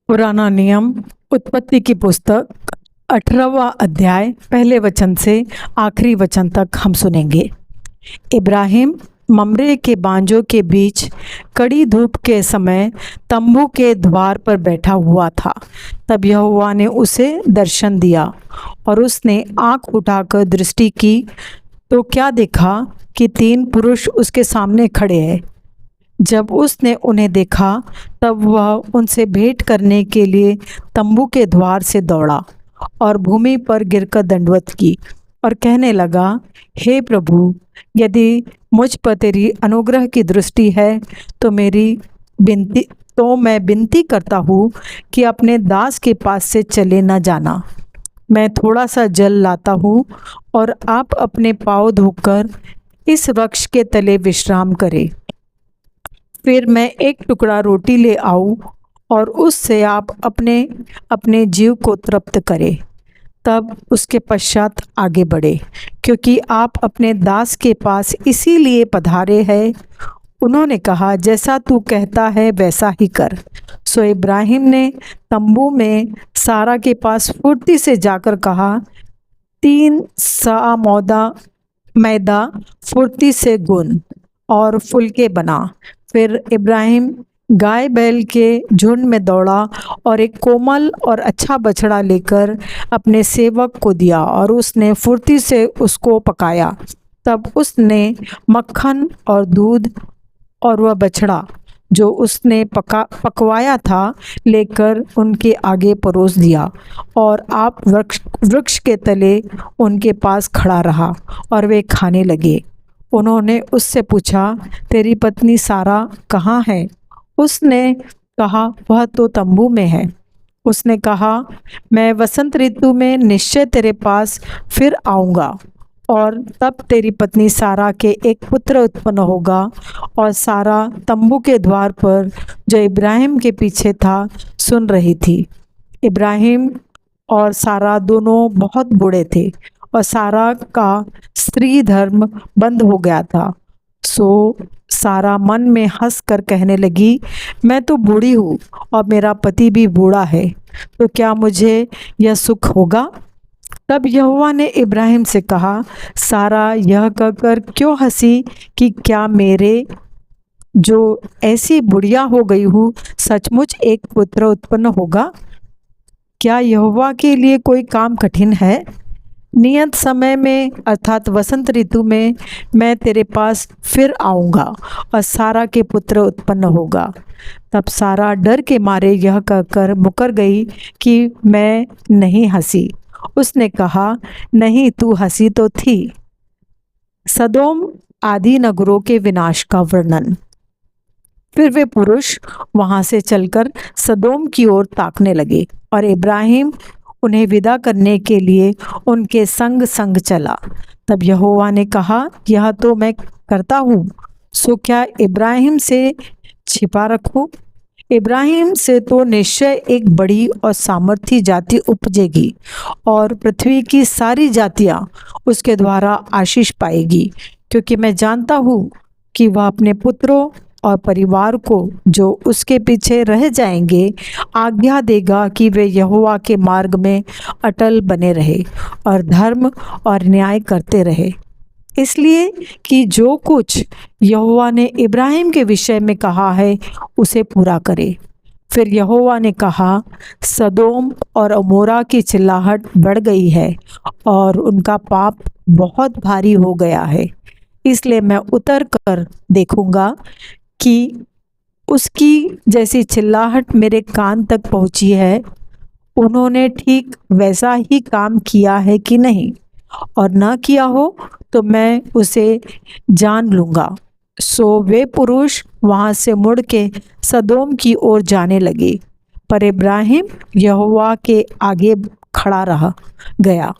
पुराना नियम उत्पत्ति की पुस्तक 18वां अध्याय पहले वचन से आखिरी वचन तक हम सुनेंगे। इब्राहिम ममरे के बांजों के बीच कड़ी धूप के समय तंबू के द्वार पर बैठा हुआ था। तब यहोवा ने उसे दर्शन दिया और उसने आंख उठाकर दृष्टि की तो क्या देखा कि 3 पुरुष उसके सामने खड़े हैं। जब उसने उन्हें देखा तब वह उनसे भेंट करने के लिए तंबू के द्वार से दौड़ा और भूमि पर गिरकर दंडवत की और कहने लगा, हे प्रभु, यदि मुझ पर तेरी अनुग्रह की दृष्टि है तो मैं विनती करता हूँ कि अपने दास के पास से चले न जाना। मैं थोड़ा सा जल लाता हूँ और आप अपने पाँव धोकर इस वृक्ष के तले विश्राम करें। फिर मैं एक टुकड़ा रोटी ले आऊं और उससे आप अपने अपने जीव को तृप्त करें। तब उसके पश्चात आगे बढ़े, क्योंकि आप अपने दास के पास इसीलिए पधारे हैं। उन्होंने कहा, जैसा तू कहता है वैसा ही कर। सो इब्राहिम ने तंबू में सारा के पास फुर्ती से जाकर कहा, 3 सा मैदा फुर्ती से गुन और फुलके बना। फिर इब्राहिम गाय बैल के झुंड में दौड़ा और एक कोमल और अच्छा बछड़ा लेकर अपने सेवक को दिया और उसने फुर्ती से उसको पकाया। तब उसने मक्खन और दूध और वह बछड़ा जो उसने पकवाया था लेकर उनके आगे परोस दिया और आप वृक्ष के तले उनके पास खड़ा रहा और वे खाने लगे। उन्होंने उससे पूछा, तेरी पत्नी सारा कहाँ है? उसने कहा, वह तो तंबू में है। उसने कहा, मैं वसंत ऋतु में निश्चय तेरे पास फिर आऊँगा और तब तेरी पत्नी सारा के एक पुत्र उत्पन्न होगा। और सारा तंबू के द्वार पर जो इब्राहिम के पीछे था सुन रही थी। इब्राहिम और सारा दोनों बहुत बूढ़े थे और सारा का स्त्री धर्म बंद हो गया था। सो सारा मन में हंस कर कहने लगी, मैं तो बूढ़ी हूँ और मेरा पति भी बूढ़ा है, तो क्या मुझे यह सुख होगा? तब यहोवा ने इब्राहिम से कहा, सारा यह कहकर क्यों हंसी कि क्या मेरे जो ऐसी बुढ़िया हो गई हूँ सचमुच एक पुत्र उत्पन्न होगा? क्या यहोवा के लिए कोई काम कठिन है? नियत समय में अर्थात वसंत ऋतु में मैं तेरे पास फिर आऊँगा और सारा के पुत्र उत्पन्न होगा। तब सारा डर के मारे यह कहकर मुकर गई कि मैं नहीं हंसी। उसने कहा, नहीं, तू हंसी तो थी। सदोम आदि नगरों के विनाश का वर्णन। फिर वे पुरुष वहां से चलकर सदोम की ओर ताकने लगे और इब्राहिम उन्हें विदा करने के लिए उनके संग संग चला। तब यहोवा ने कहा, यह तो मैं करता हूँ, सो क्या इब्राहिम से छिपा रखूं? इब्राहिम से तो निश्चय एक बड़ी और सामर्थी जाति उपजेगी और पृथ्वी की सारी जातियां उसके द्वारा आशीष पाएगी, क्योंकि मैं जानता हूँ कि वह अपने पुत्रों और परिवार को जो उसके पीछे रह जाएंगे आज्ञा देगा कि वे यहोवा के मार्ग में अटल बने रहे और धर्म और न्याय करते रहे, इसलिए कि जो कुछ यहोवा ने इब्राहिम के विषय में कहा है उसे पूरा करे। फिर यहोवा ने कहा, सदोम और अमोरा की चिल्लाहट बढ़ गई है और उनका पाप बहुत भारी हो गया है, इसलिए मैं उतर कर देखूंगा कि उसकी जैसी चिल्लाहट मेरे कान तक पहुंची है, उन्होंने ठीक वैसा ही काम किया है कि नहीं, और न किया हो तो मैं उसे जान लूँगा। सो वे पुरुष वहाँ से मुड़ के सदोम की ओर जाने लगे, पर इब्राहिम यहोवा के आगे खड़ा रह गया।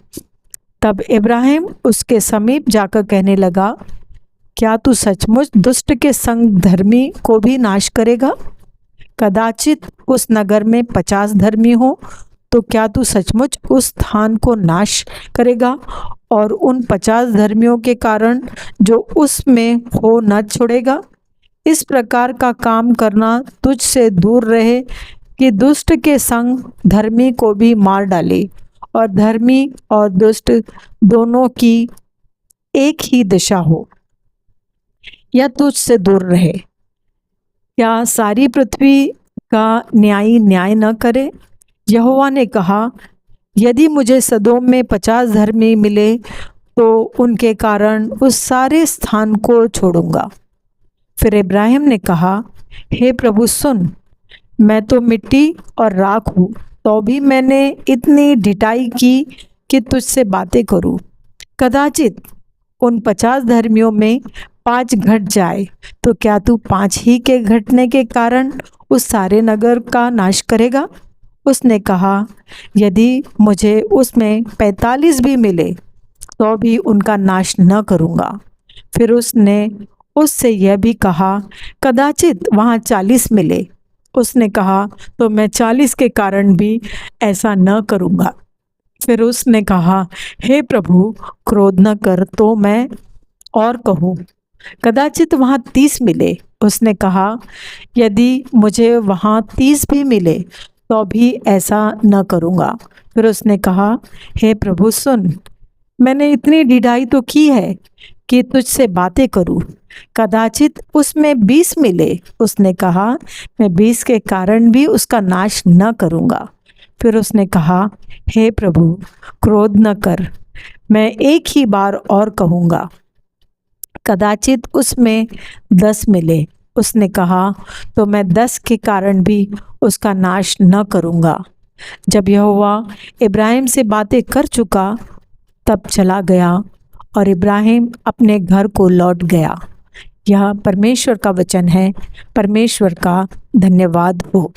तब इब्राहिम उसके समीप जाकर कहने लगा, क्या तू सचमुच दुष्ट के संग धर्मी को भी नाश करेगा? कदाचित उस नगर में 50 धर्मी हो, तो क्या तू सचमुच उस स्थान को नाश करेगा और उन 50 धर्मियों के कारण जो उसमें हो न छोड़ेगा? इस प्रकार का काम करना तुझ से दूर रहे, कि दुष्ट के संग धर्मी को भी मार डाले और धर्मी और दुष्ट दोनों की एक ही दिशा हो, या तुझसे दूर रहे। क्या सारी पृथ्वी का न्यायी न्याय न करे? यहोवा ने कहा, यदि मुझे सदोम में 50 धर्मी मिले तो उनके कारण उस सारे स्थान को छोड़ूंगा। फिर इब्राहिम ने कहा, हे प्रभु सुन, मैं तो मिट्टी और राख हूँ, तो भी मैंने इतनी ढिठाई की कि तुझसे बातें करूँ। कदाचित उन 50 धर्मियों में 5 घट जाए, तो क्या तू 5 ही के घटने के कारण उस सारे नगर का नाश करेगा? उसने कहा, यदि मुझे उसमें 45 भी मिले तो भी उनका नाश न करूँगा। फिर उसने उससे यह भी कहा, कदाचित वहाँ 40 मिले। उसने कहा, तो मैं 40 के कारण भी ऐसा न करूँगा। फिर उसने कहा, हे प्रभु, क्रोध न कर तो मैं और कहूँ, कदाचित वहाँ 30 मिले। उसने कहा, यदि मुझे वहाँ 30 भी मिले तो भी ऐसा न करूँगा। फिर उसने कहा, हे प्रभु सुन, मैंने इतनी ढिठाई तो की है कि तुझसे बातें करूँ। कदाचित उसमें 20 मिले। उसने कहा, मैं 20 के कारण भी उसका नाश न करूँगा। फिर उसने कहा, हे प्रभु, क्रोध न कर, मैं एक ही बार और कहूँगा, कदाचित उसमें 10 मिले। उसने कहा, तो मैं 10 के कारण भी उसका नाश न करूँगा। जब यहोवा इब्राहिम से बातें कर चुका, तब चला गया और इब्राहिम अपने घर को लौट गया। यह परमेश्वर का वचन है। परमेश्वर का धन्यवाद हो।